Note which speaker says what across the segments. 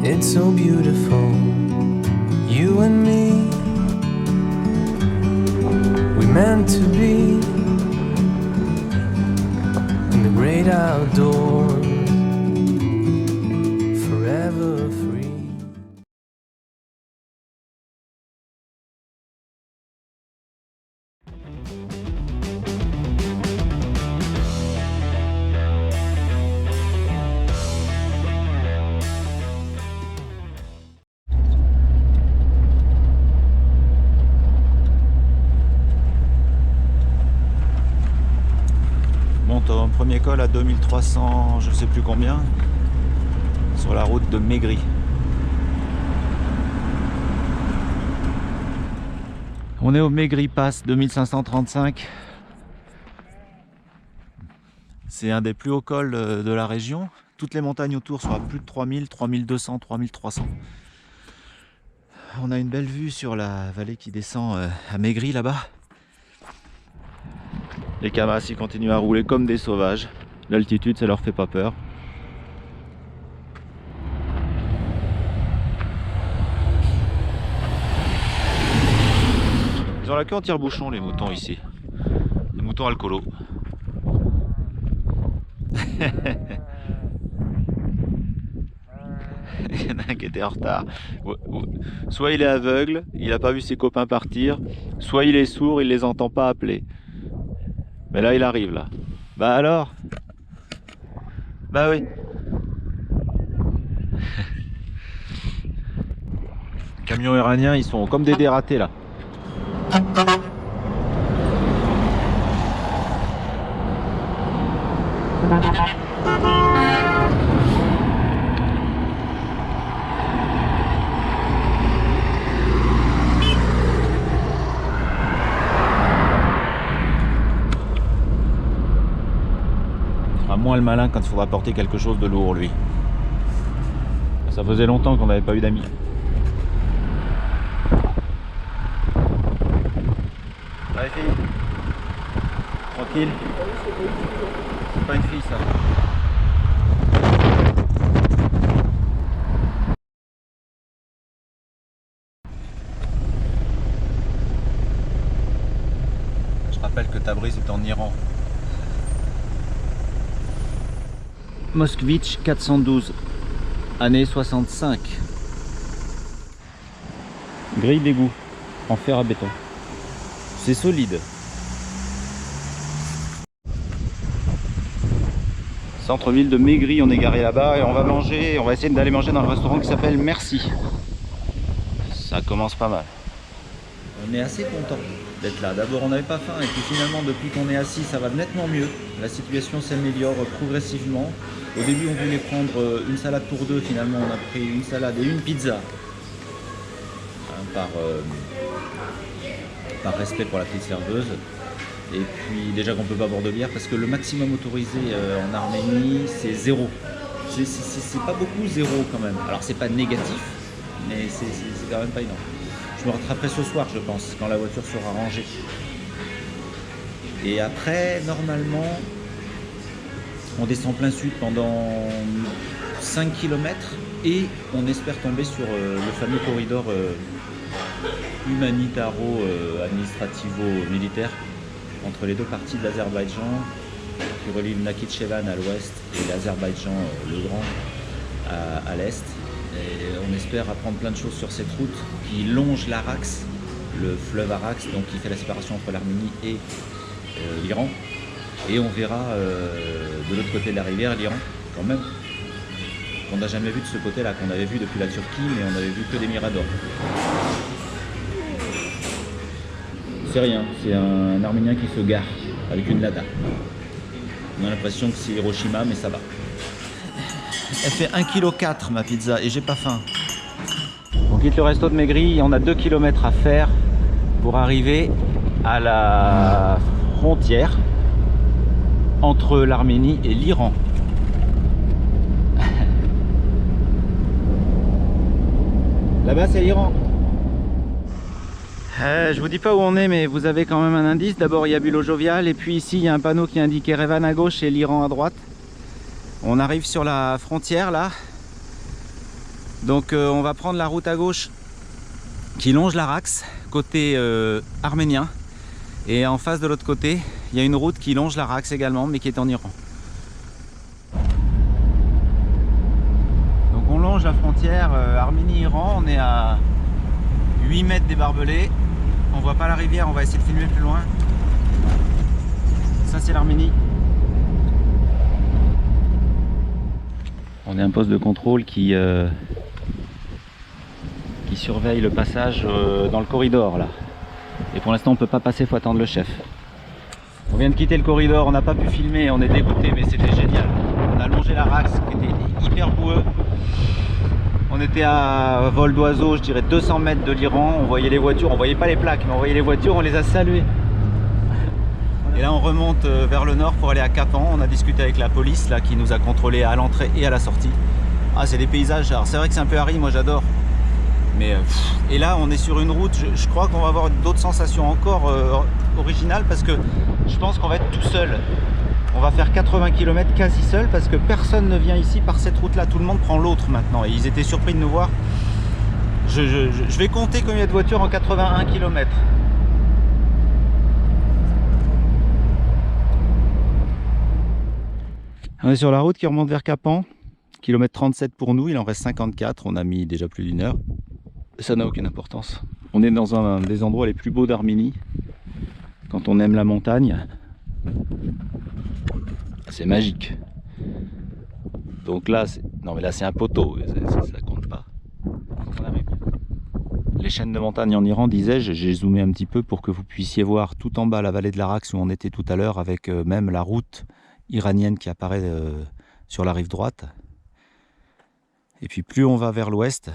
Speaker 1: It's so beautiful, you and me. We meant to be in the great outdoors, forever free.
Speaker 2: Au premier col à 2300, je sais plus combien, sur la route de Maigry. On est au Maigry Pass 2535. C'est un des plus hauts cols de la région. Toutes les montagnes autour sont à plus de 3000, 3200, 3300. On a une belle vue sur la vallée qui descend à Maigry là-bas. Les Camas ils continuent à rouler comme des sauvages. L'altitude ça leur fait pas peur. Ils ont la queue en tire-bouchon les moutons ici. Les moutons alcoolos. Il y en a un qui était en retard. Soit il est aveugle, il n'a pas vu ses copains partir, soit il est sourd, il les entend pas appeler. Mais là il arrive là. Bah alors? Bah oui. Les camions iraniens ils sont comme des dératés là. Moins le malin quand il faudra porter quelque chose de lourd lui. Ça faisait longtemps qu'on n'avait pas eu d'amis. Allez fille. Tranquille. C'est pas une fille ça. Je rappelle que Tabriz est en Iran. Moskvitch 412, année 65. Grille d'égout en fer à béton. C'est solide. Centre-ville de Maigry, on est garé là-bas et on va manger, on va essayer d'aller manger dans un restaurant qui s'appelle Merci. Ça commence pas mal. On est assez content d'être là. D'abord on n'avait pas faim et puis finalement depuis qu'on est assis ça va nettement mieux. La situation s'améliore progressivement. Au début on voulait prendre une salade pour deux, finalement on a pris une salade et une pizza. Par respect pour la petite serveuse. Et puis déjà qu'on ne peut pas boire de bière parce que le maximum autorisé en Arménie c'est 0. C'est pas beaucoup 0 quand même. Alors c'est pas négatif, mais c'est quand même pas énorme. Je me rattraperai ce soir je pense, quand la voiture sera rangée. Et après normalement on descend plein sud pendant 5 km et on espère tomber sur le fameux corridor humanitaro-administrativo-militaire entre les deux parties de l'Azerbaïdjan qui relie le Nakhitchevan à l'ouest et l'Azerbaïdjan le Grand à l'est. Et on espère apprendre plein de choses sur cette route qui longe l'Arax, le fleuve Arax, donc qui fait la séparation entre l'Arménie et l'Iran. Et on verra de l'autre côté de la rivière l'Iran, quand même, qu'on n'a jamais vu de ce côté-là, qu'on avait vu depuis la Turquie, mais on n'avait vu que des miradors. C'est rien, c'est un Arménien qui se gare avec une Lada. On a l'impression que c'est Hiroshima, mais ça va. Elle fait 1,4 kg ma pizza et j'ai pas faim. On quitte le resto de Maigry, on a 2 km à faire pour arriver à la frontière entre l'Arménie et l'Iran. Là-bas c'est l'Iran. Je vous dis pas où on est, mais vous avez quand même un indice. D'abord il y a Bulo Jovial et puis ici il y a un panneau qui indique Erevan à gauche et l'Iran à droite. On arrive sur la frontière là.
Speaker 3: Donc on va prendre la route à gauche qui longe l'Araxe, côté arménien. Et en face de l'autre côté, il y a une route qui longe l'Araxe également, mais qui est en Iran. Donc on longe la frontière Arménie-Iran, on est à 8 mètres des barbelés. On voit pas la rivière, on va essayer de filmer plus loin. Ça c'est l'Arménie. On est un poste de contrôle qui surveille le passage dans le corridor là. Et pour l'instant on peut pas passer, il faut attendre le chef. On vient de quitter le corridor, on n'a pas pu filmer, on est dégoûté mais c'était génial. On a longé l'Araxe qui était hyper boueux. On était à vol d'oiseau, je dirais 200 mètres de l'Iran, on voyait les voitures, on voyait pas les plaques mais on voyait les voitures, on les a saluées. Et là on remonte vers le nord pour aller à Kapan. On a discuté avec la police là, qui nous a contrôlé à l'entrée et à la sortie. Ah c'est des paysages, alors c'est vrai que c'est un peu aride, moi j'adore. Mais et là on est sur une route, je crois qu'on va avoir d'autres sensations encore originales parce que je pense qu'on va être tout seul. On va faire 80 km quasi seul parce que personne ne vient ici par cette route là, tout le monde prend l'autre maintenant et ils étaient surpris de nous voir. Je vais compter combien il y a de voitures en 81 km. On est sur la route qui remonte vers Kapan, kilomètre 37 pour nous, il en reste 54, on a mis déjà plus d'une heure. Ça n'a aucune importance. On est dans un des endroits les plus beaux d'Arménie. Quand on aime la montagne, c'est magique. Donc là, non mais là c'est un poteau, ça compte pas. On arrive. Les chaînes de montagne en Iran, disais-je, j'ai zoomé un petit peu pour que vous puissiez voir tout en bas la vallée de l'Araxe où on était tout à l'heure, avec même la route iranienne qui apparaît sur la rive droite. Et puis plus on va vers l'ouest,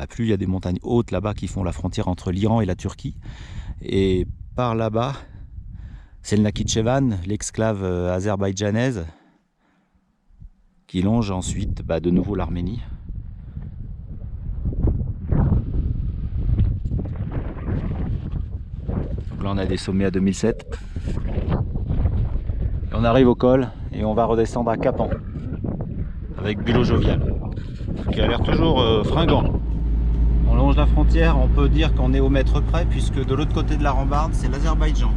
Speaker 3: plus il y a des montagnes hautes là-bas qui font la frontière entre l'Iran et la Turquie. Et par là-bas, c'est le Nakhichevan, l'exclave azerbaïdjanaise, qui longe ensuite de nouveau l'Arménie. Donc là on a des sommets à 2007. Et on arrive au col et on va redescendre à Kapan avec Bulo Jovial, qui a l'air toujours fringant. On longe la frontière, on peut dire qu'on est au mètre près puisque de l'autre côté de la rambarde c'est l'Azerbaïdjan.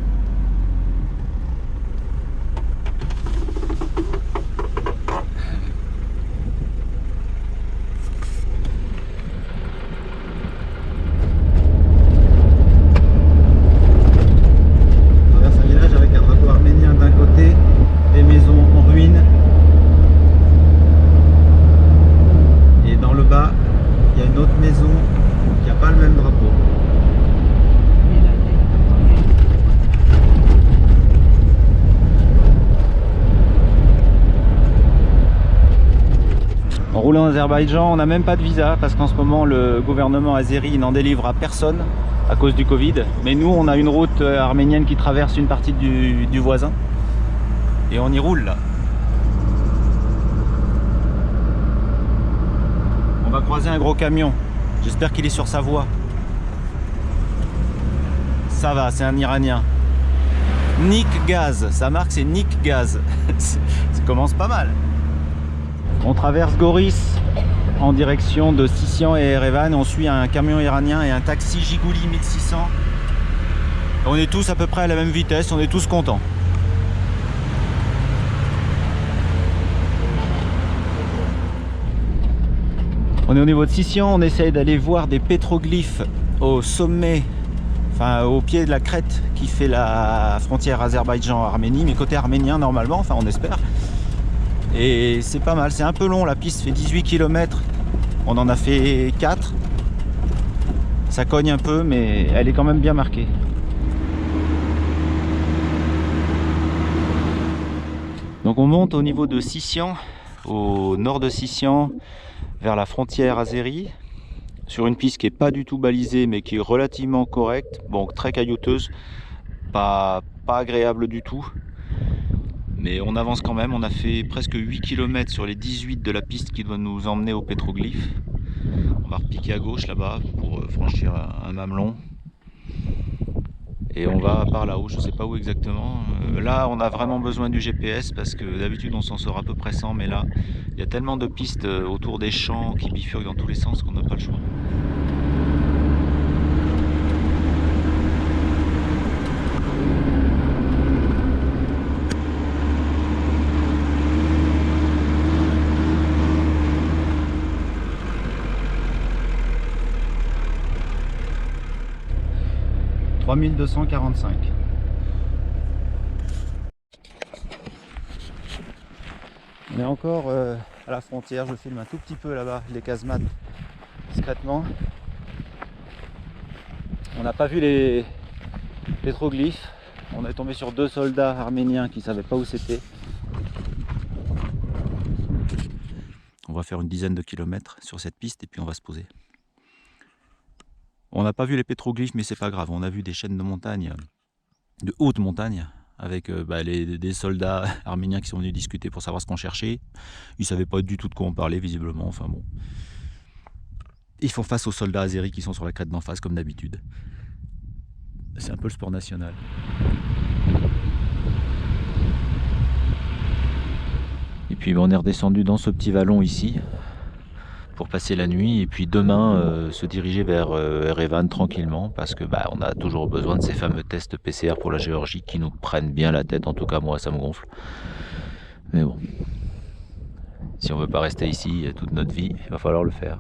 Speaker 3: On traverse un village avec un drapeau arménien d'un côté, des maisons en ruine. Et dans le bas, il y a une autre maison qui n'a pas le même drapeau. En roulant en Azerbaïdjan, on n'a même pas de visa parce qu'en ce moment le gouvernement azéri n'en délivre à personne à cause du Covid. Mais nous on a une route arménienne qui traverse une partie du voisin et on y roule là. On va croiser un gros camion. J'espère qu'il est sur sa voie. Ça va, c'est un Iranien. Nick Gaz, sa marque c'est Nick Gaz. Ça commence pas mal. On traverse Goris en direction de Sissian et Erevan. On suit un camion iranien et un taxi Jigouli 1600. On est tous à peu près à la même vitesse, on est tous contents. On est au niveau de Sissian, on essaye d'aller voir des pétroglyphes au sommet, enfin au pied de la crête qui fait la frontière Azerbaïdjan-Arménie, mais côté arménien normalement, enfin on espère. Et c'est pas mal, c'est un peu long, la piste fait 18 km, on en a fait 4. Ça cogne un peu mais elle est quand même bien marquée. Donc on monte au niveau de Sissian, au nord de Sissian, vers la frontière azérie, sur une piste qui n'est pas du tout balisée mais qui est relativement correcte, bon très caillouteuse, pas agréable du tout. Mais on avance quand même, on a fait presque 8 km sur les 18 de la piste qui doit nous emmener au pétroglyphe. On va repiquer à gauche là-bas pour franchir un mamelon. Et on va par là-haut, je sais pas où exactement. Là, on a vraiment besoin du GPS parce que d'habitude on s'en sort à peu près sans, mais là, il y a tellement de pistes autour des champs qui bifurquent dans tous les sens qu'on n'a pas le choix. « 3245 ». On est encore à la frontière, je filme un tout petit peu là-bas, les casemates, discrètement. On n'a pas vu les pétroglyphes. On est tombé sur 2 soldats arméniens qui ne savaient pas où c'était. On va faire une dizaine de kilomètres sur cette piste et puis on va se poser. On n'a pas vu les pétroglyphes, mais c'est pas grave. On a vu des chaînes de montagnes, de haute montagne, avec des soldats arméniens qui sont venus discuter pour savoir ce qu'on cherchait. Ils ne savaient pas du tout de quoi on parlait, visiblement. Enfin bon. Ils font face aux soldats azéris qui sont sur la crête d'en face, comme d'habitude. C'est un peu le sport national. Et puis on est redescendu dans ce petit vallon ici pour passer la nuit et puis demain se diriger vers Erevan tranquillement parce que on a toujours besoin de ces fameux tests PCR pour la Géorgie qui nous prennent bien la tête. En tout cas moi ça me gonfle, mais bon, si on veut pas rester ici toute notre vie, il va falloir le faire.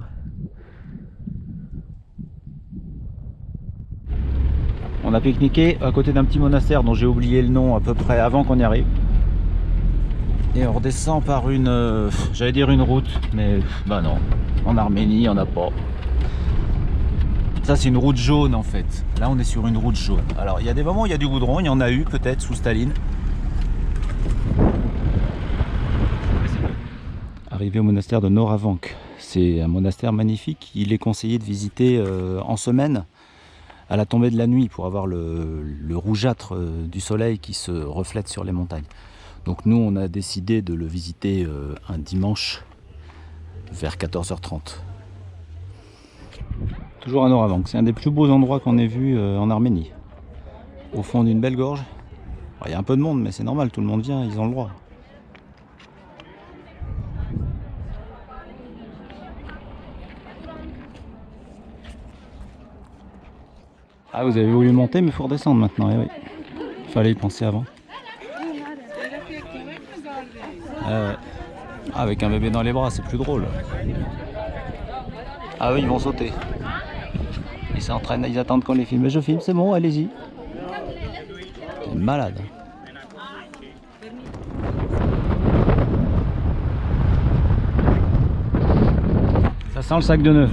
Speaker 3: On a pique-niqué à côté d'un petit monastère dont j'ai oublié le nom à peu près avant qu'on y arrive. Et on redescend par une, j'allais dire une route, mais non, en Arménie, il n'y en a pas. Ça, c'est une route jaune en fait. Là, on est sur une route jaune. Alors, il y a des moments où il y a du goudron, il y en a eu peut-être sous Staline. Arrivé au monastère de Noravank, c'est un monastère magnifique. Il est conseillé de visiter en semaine à la tombée de la nuit pour avoir le rougeâtre du soleil qui se reflète sur les montagnes. Donc nous on a décidé de le visiter un dimanche vers 14h30. Toujours à Noravank, c'est un des plus beaux endroits qu'on ait vu en Arménie. Au fond d'une belle gorge. Il y a un peu de monde mais c'est normal, tout le monde vient, ils ont le droit. Ah, vous avez voulu monter mais il faut redescendre maintenant, oui. Il fallait y penser avant. Ouais. Avec un bébé dans les bras, c'est plus drôle. Ah oui, ils vont sauter. Ils s'entraînent, ils attendent qu'on les filme. Je filme, c'est bon, allez-y. C'est malade. Ça sent le sac de nœuds.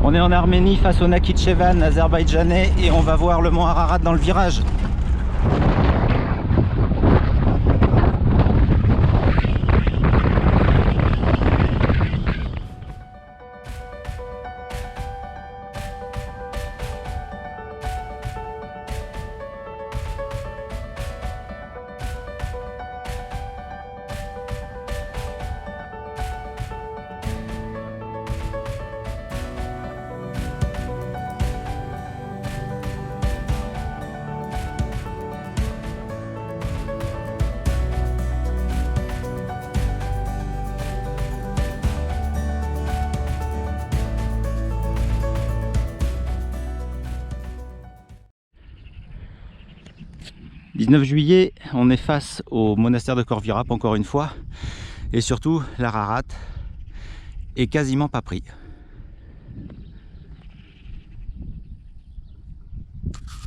Speaker 3: On est en Arménie face au Nakhichevan azerbaïdjanais et on va voir le mont Ararat dans le virage. « 19 juillet, on est face au monastère de Khor Virap encore une fois, et surtout l'Ararat est quasiment pas pris.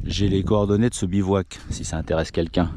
Speaker 3: J'ai les coordonnées de ce bivouac si ça intéresse quelqu'un.